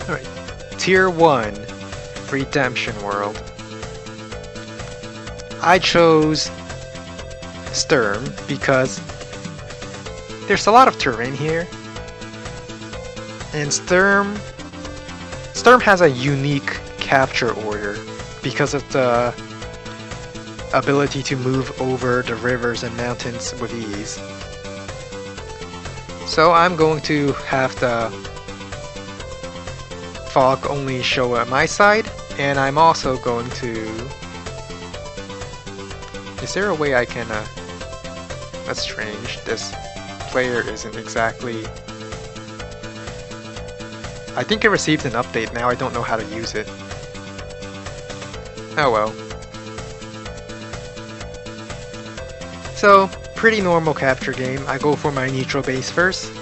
Alright, Tier 1, Redemption World. I chose Sturm because there's a lot of terrain here, and Sturm has a unique capture order because of the ability to move over the rivers and mountains with ease. So I'm going to have the fog only show at my side, and I'm also going to... Is there a way I can... That's strange. This player isn't exactly... I think it received an update now, I don't know how to use it. Oh well. So, pretty normal capture game. I go for my neutral base first.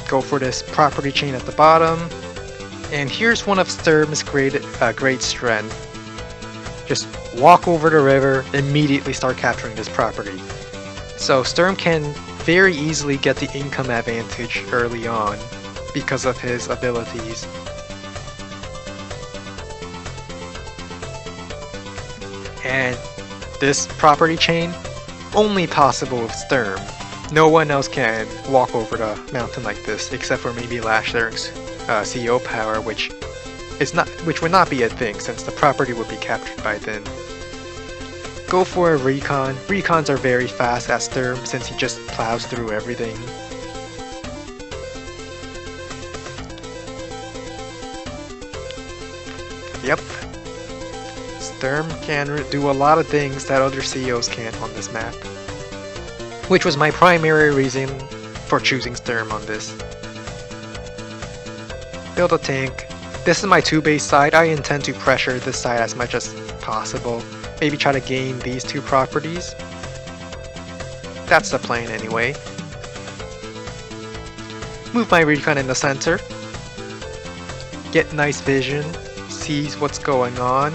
Go for this property chain at the bottom. And here's one of Sturm's great strength. Just walk over the river, immediately start capturing this property. So Sturm can very easily get the income advantage early on because of his abilities. And this property chain, only possible with Sturm. No one else can walk over the mountain like this, except for maybe Lashler's CO power, which would not be a thing since the property would be captured by then. Go for a recon. Recons are very fast at Sturm since he just plows through everything. Yep. Sturm can do a lot of things that other CEOs can't on this map, which was my primary reason for choosing Sturm on this. Build a tank. This is my 2-base side. I intend to pressure this side as much as possible. Maybe try to gain these 2 properties. That's the plan anyway. Move my recon in the center. Get nice vision. Sees what's going on.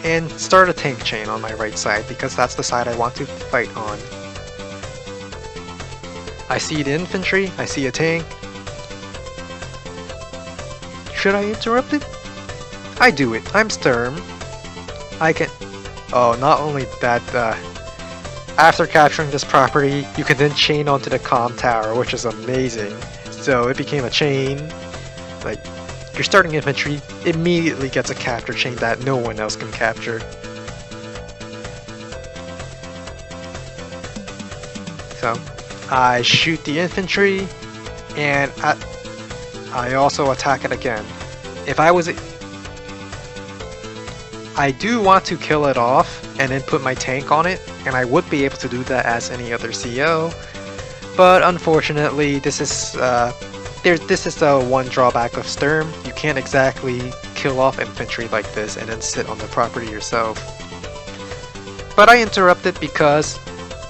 And start a tank chain on my right side because that's the side I want to fight on. I see the infantry. I see a tank. Should I interrupt it? I do it. I'm Sturm. I can... Oh, not only that, after capturing this property, you can then chain onto the comm tower, which is amazing. So it became a chain. Like, your starting infantry immediately gets a capture chain that no one else can capture. So, I shoot the infantry, and I also attack it again. If I was... I do want to kill it off and then put my tank on it, and I would be able to do that as any other CO, but unfortunately this is the one drawback of Sturm. You can't exactly kill off infantry like this and then sit on the property yourself. But I interrupted because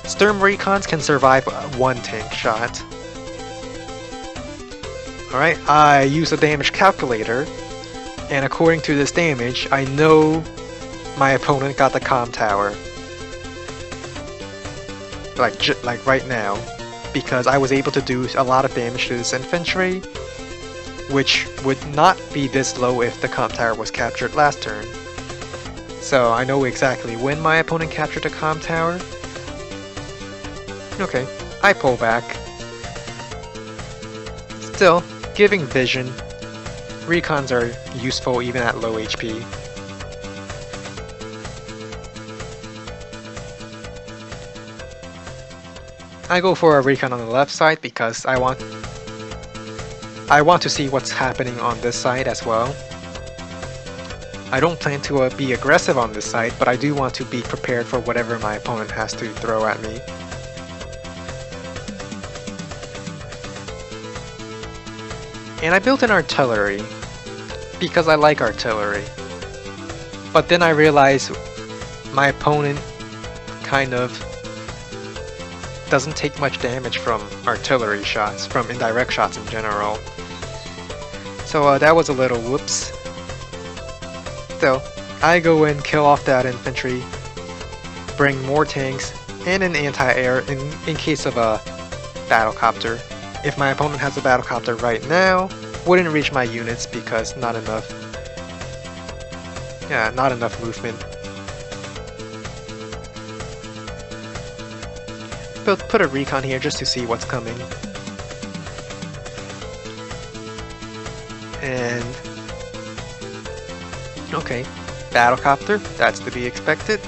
Sturm recons can survive one tank shot. Alright, I use a damage calculator, and according to this damage, I know my opponent got the comm tower. Like right now, because I was able to do a lot of damage to this infantry, which would not be this low if the comm tower was captured last turn. So I know exactly when my opponent captured the comm tower. Okay, I pull back. Still, giving vision, recons are useful even at low HP. I go for a recon on the left side because I want to see what's happening on this side as well. I don't plan to be aggressive on this side, but I do want to be prepared for whatever my opponent has to throw at me. And I built an artillery because I like artillery. But then I realized my opponent kind of doesn't take much damage from artillery shots, from indirect shots in general. So that was a little whoops. So I go in, kill off that infantry, bring more tanks, and an anti-air in case of a battlecopter. if my opponent has a battlecopter right now, wouldn't reach my units because not enough movement. But put a recon here just to see what's coming. And okay, battlecopter, that's to be expected.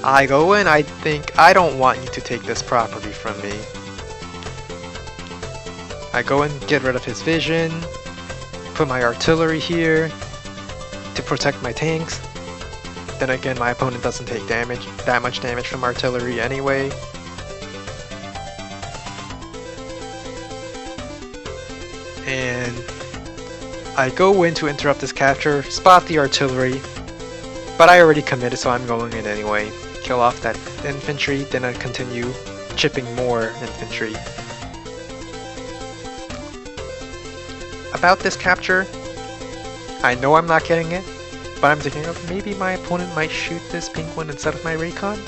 I go in, I think, I don't want you to take this property from me. I go in, get rid of his vision, put my artillery here to protect my tanks. Then again, my opponent doesn't take that much damage from artillery anyway. And I go in to interrupt this capture, spot the artillery, but I already committed, so I'm going in anyway. Kill off that infantry, then I continue chipping more infantry. About this capture, I know I'm not getting it, but I'm thinking of maybe my opponent might shoot this penguin instead of my recon.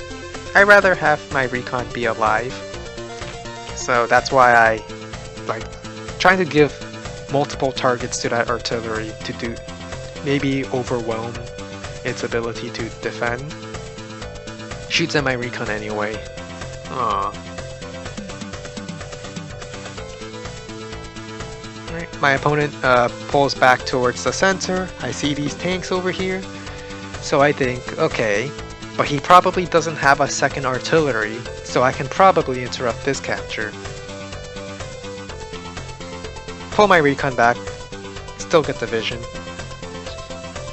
I'd rather have my recon be alive. So that's why I like trying to give multiple targets to that artillery to do maybe overwhelm its ability to defend. Shoots at my recon anyway. Aww. Right. My opponent pulls back towards the center. I see these tanks over here. So I think, okay, but he probably doesn't have a second artillery, so I can probably interrupt this capture. Pull my recon back, still get the vision.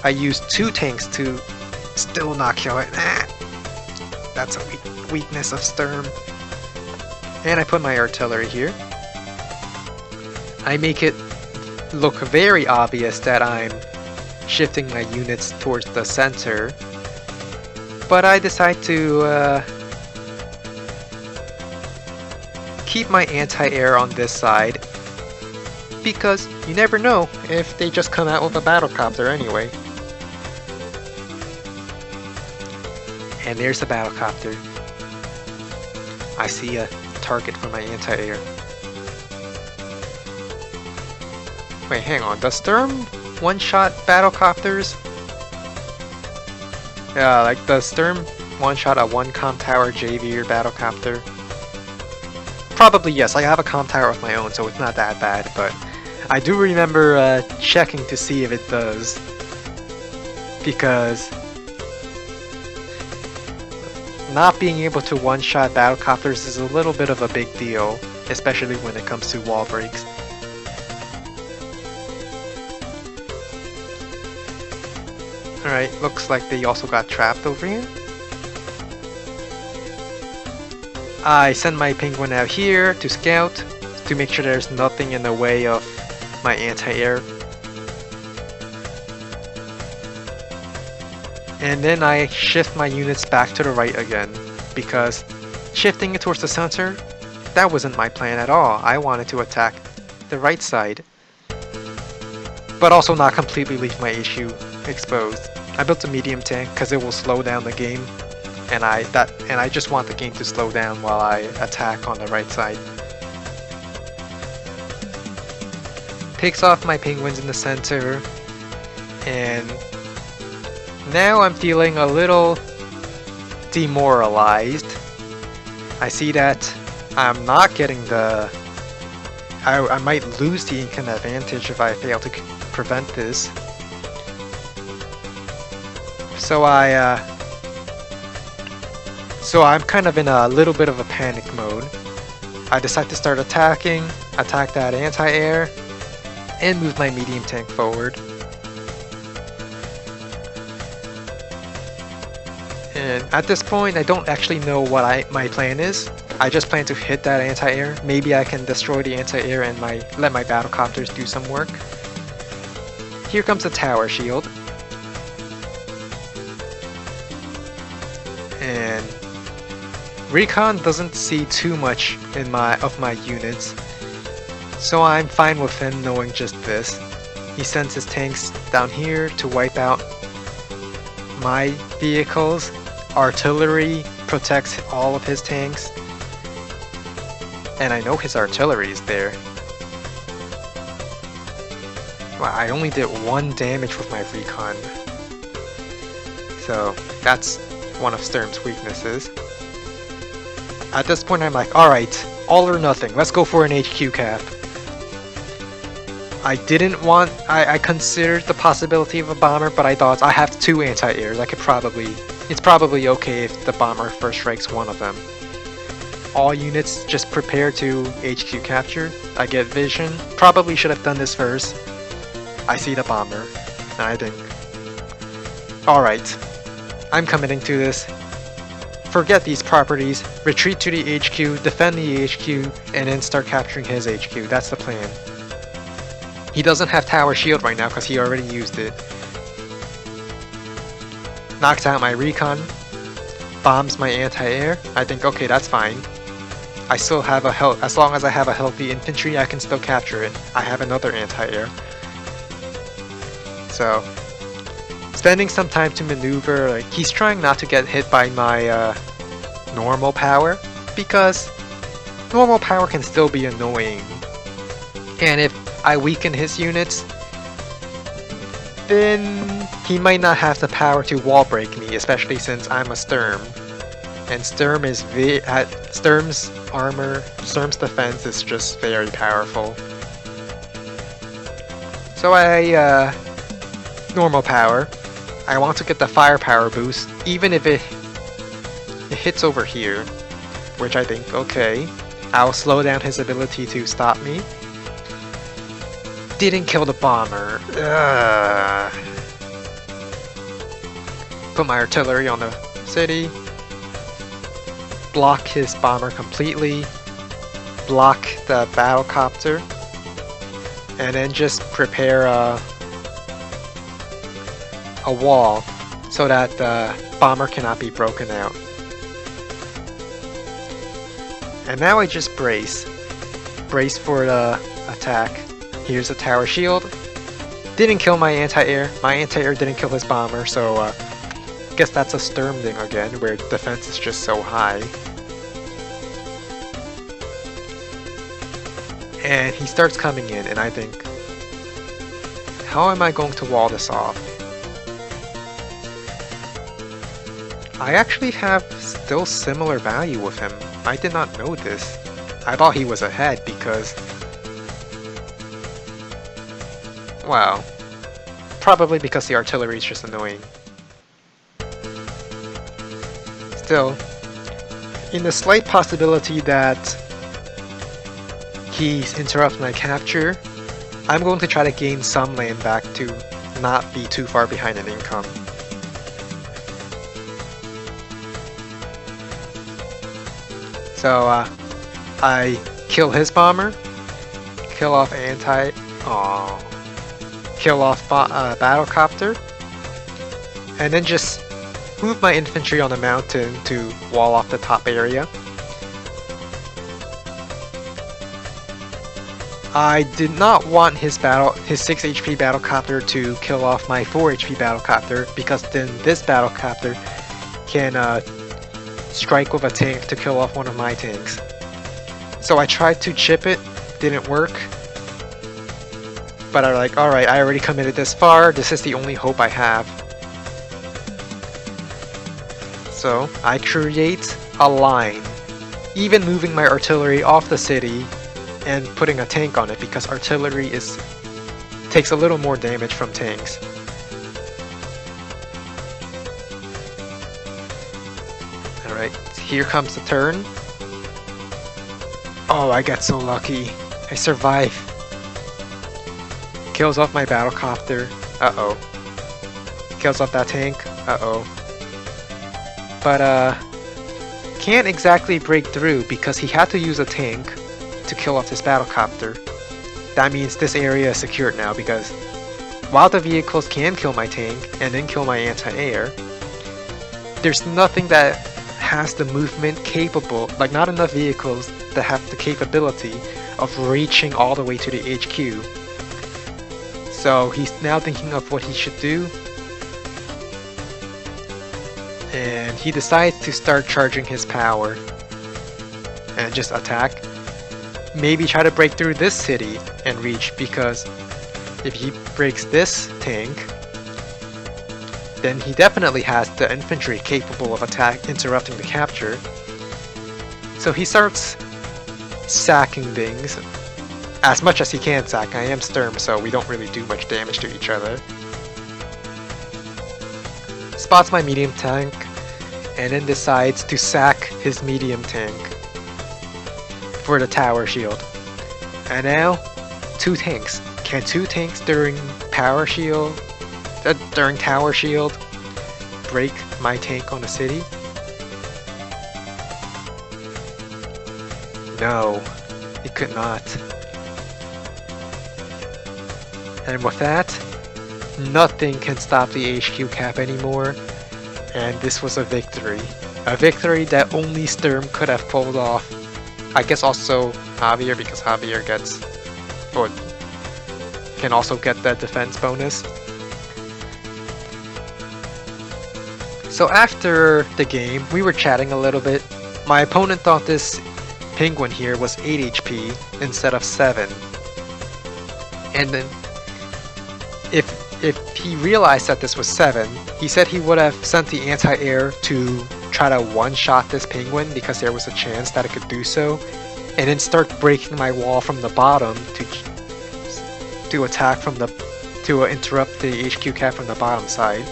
I use 2 tanks to still not kill it. That's a weakness of Sturm. And I put my artillery here. I make it look very obvious that I'm shifting my units towards the center. But I decide to keep my anti-air on this side, because you never know if they just come out with a battlecopter anyway. And there's the battlecopter. I see a target for my anti-air. Wait, hang on. Does Sturm one-shot battlecopters? Yeah, like does Sturm one-shot a 1-comm tower JV or battlecopter? Probably yes. I have a comm tower of my own, so it's not that bad, but I do remember checking to see if it does, because not being able to one-shot battlecopters is a little bit of a big deal, especially when it comes to wall breaks. Alright, looks like they also got trapped over here. I send my penguin out here to scout, to make sure there's nothing in the way of my anti-air. And then I shift my units back to the right again, because shifting it towards the center, that wasn't my plan at all. I wanted to attack the right side, but also not completely leave my HQ exposed. I built a medium tank because it will slow down the game, and I just want the game to slow down while I attack on the right side. Takes off my penguins in the center, and now I'm feeling a little demoralized. I see that I'm not getting the... I might lose the income advantage if I fail to prevent this. So I'm kind of in a little bit of a panic mode. I decide to start attacking, attack that anti-air, and move my medium tank forward. And at this point, I don't actually know what my plan is. I just plan to hit that anti-air. Maybe I can destroy the anti-air and let my battlecopters do some work. Here comes the tower shield. And Recon doesn't see too much of my units, so I'm fine with him knowing just this. He sends his tanks down here to wipe out my vehicles. Artillery protects all of his tanks. And I know his artillery is there. Wow, I only did 1 damage with my recon. So that's one of Sturm's weaknesses. At this point I'm like, alright, all or nothing, let's go for an HQ cap. I considered the possibility of a bomber, but I thought I have 2 anti-airs, it's probably okay if the bomber first strikes one of them. All units just prepare to HQ capture. I get vision, probably should have done this first. I see the bomber, and I think, alright, I'm committing to this. Forget these properties, retreat to the HQ, defend the HQ, and then start capturing his HQ. That's the plan. He doesn't have tower shield right now because he already used it. Knocks out my recon, bombs my anti-air. I think, okay, that's fine. I still have as long as I have a healthy infantry, I can still capture it. I have another anti-air. So, spending some time to maneuver, like, he's trying not to get hit by my normal power, because normal power can still be annoying. And if I weaken his units, then he might not have the power to wall break me, especially since I'm a Sturm. And Sturm's defense is just very powerful. So normal power. I want to get the firepower boost, even if it hits over here, which I think, okay, I'll slow down his ability to stop me. Didn't kill the bomber. Put my artillery on the city. Block his bomber completely. Block the battlecopter. And then just prepare a wall so that the bomber cannot be broken out. And now I just brace. Brace for the attack. Here's a tower shield. Didn't kill my anti-air. My anti-air didn't kill his bomber, so guess that's a Sturm thing again, where defense is just so high. And he starts coming in, and I think, how am I going to wall this off? I actually have still similar value with him. I did not know this. I thought he was ahead because, well, probably because the artillery is just annoying. Still, in the slight possibility that he interrupts my capture, I'm going to try to gain some land back to not be too far behind in income. So I kill his bomber, kill off battlecopter, and then just move my infantry on the mountain to wall off the top area. I did not want his 6 HP battlecopter to kill off my 4 HP battlecopter, because then this battlecopter can strike with a tank to kill off one of my tanks. So I tried to chip it, didn't work. But I'm like, alright, I already committed this far, this is the only hope I have. So I create a line, even moving my artillery off the city and putting a tank on it, because artillery takes a little more damage from tanks. Alright, here comes the turn. Oh, I got so lucky. I survive. Kills off my battlecopter. Uh-oh. Kills off that tank. Uh-oh. But, can't exactly break through because he had to use a tank to kill off this battlecopter. That means this area is secured now, because while the vehicles can kill my tank and then kill my anti-air, there's nothing that has the movement capable, like not enough vehicles that have the capability of reaching all the way to the HQ. So he's now thinking of what he should do, and he decides to start charging his power and just attack. maybe try to break through this city and reach, because if he breaks this tank, then he definitely has the infantry capable of interrupting the capture. So he starts sacking things as much as he can sack. I am Sturm, so we don't really do much damage to each other. Spots my medium tank, and then decides to sack his medium tank for the tower shield. And now, 2 tanks. Can 2 tanks during tower shield break my tank on the city? No, it could not. And with that, nothing can stop the HQ cap anymore, and this was a victory. A victory that only Sturm could have pulled off. I guess also Javier, because Javier gets, or can also get that defense bonus. So after the game, we were chatting a little bit. My opponent thought this penguin here was 8 HP instead of 7. And then if he realized that this was 7, he said he would have sent the anti-air to try to one-shot this penguin because there was a chance that it could do so, and then start breaking my wall from the bottom to attack from the to interrupt the HQ cap from the bottom side.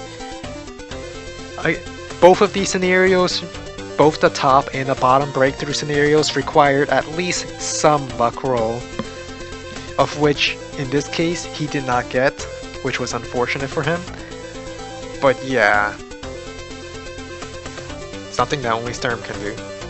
Both of these scenarios, both the top and the bottom breakthrough scenarios, required at least some luck roll, of which in this case he did not get, which was unfortunate for him. But yeah, something that only Sturm can do.